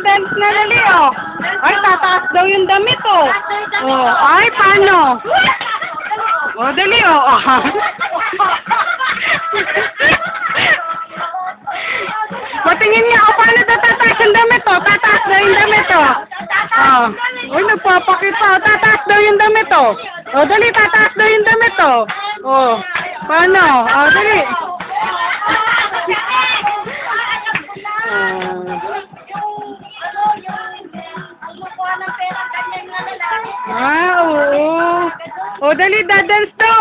dance na dali, oh. Ay, tataas daw yung damit, oh. Oh, ay, paano? Oh, dali, oh. Patingin niya, oh, paano tataas yung damit, oh. Tataas daw yung damit, oh. Oh. Uy, nagpapakita, oh. Tataas daw yung damit, oh. Oh, dali, tataas daw yung damit, oh. Oh, paano? Oh, dali. Oo. O, dali, dadance to.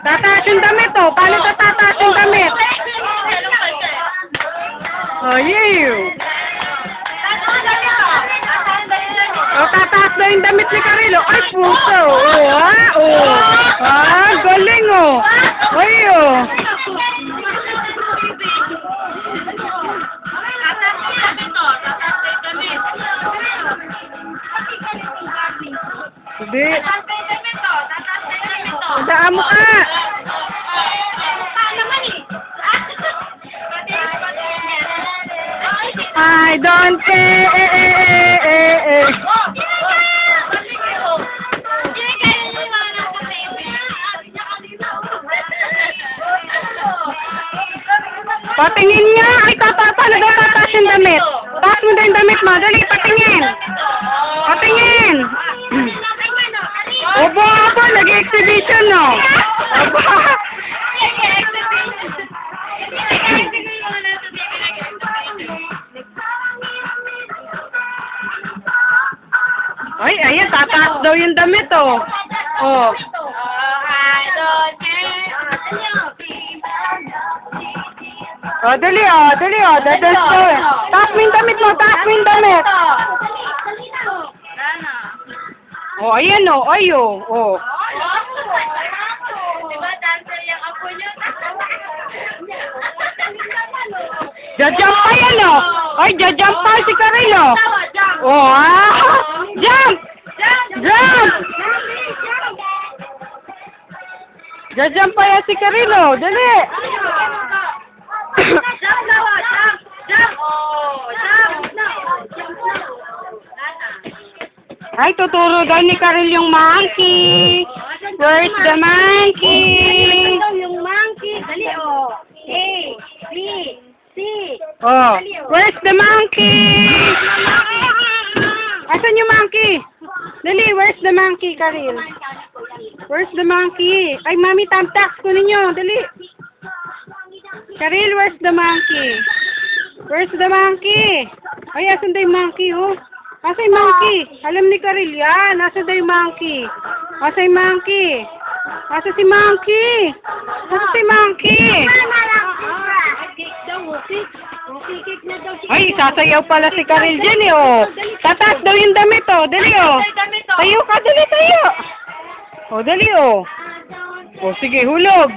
Tataas yung damit, oh. Paano tataas yung damit? O, yiw. O, tataas na yung damit ni Carilo. Ay, puso. Galing, oh. Ay, oh. Hindi. Daan mo ka. I don't care. Patingin niya. Ay, paano daw tataas yung damit? Taas mo daw yung damit mo. Dali, patingin. Patingin. Obo ako, nag-exhibition, no? Obo. Ay, ayan, tataas daw yung damit, oh. Oh. Oh, dali, oh. Dali, oh. Dadals ko, eh. Taas mo yung damit mo, taas mo yung damit. Oh, ayan, oh. Ay, oh. Oh. Jajump pa yan, oh. Ay, jajump pa si Carilo. Oh, jump! Jump! Jajump pa yan si Carilo. Dali. Ay, tuturo daw ni Caril yung monkey. Where's the monkey? Yung monkey. Dali, oh. A, B, C. Oh, where's the monkey? Asan yung monkey? Dali, where's the monkey, Caril? Where's the monkey? Ay, mami, tamtax ko ninyo. Dali. Caril, where's the monkey? Where's the monkey? Ay, asan daw yung monkey, oh? Asa yung monkey? Alam ni Caril yan. Asa daw yung monkey? Asa yung monkey? Asa si monkey? Asa si monkey? Ay, sasayaw pala si Caril dyan, eh, oh. Tataas daw yung damit, oh. Dali, oh. Tayo ka, dali, tayo. Oh, dali, oh. Oh, sige, hulog.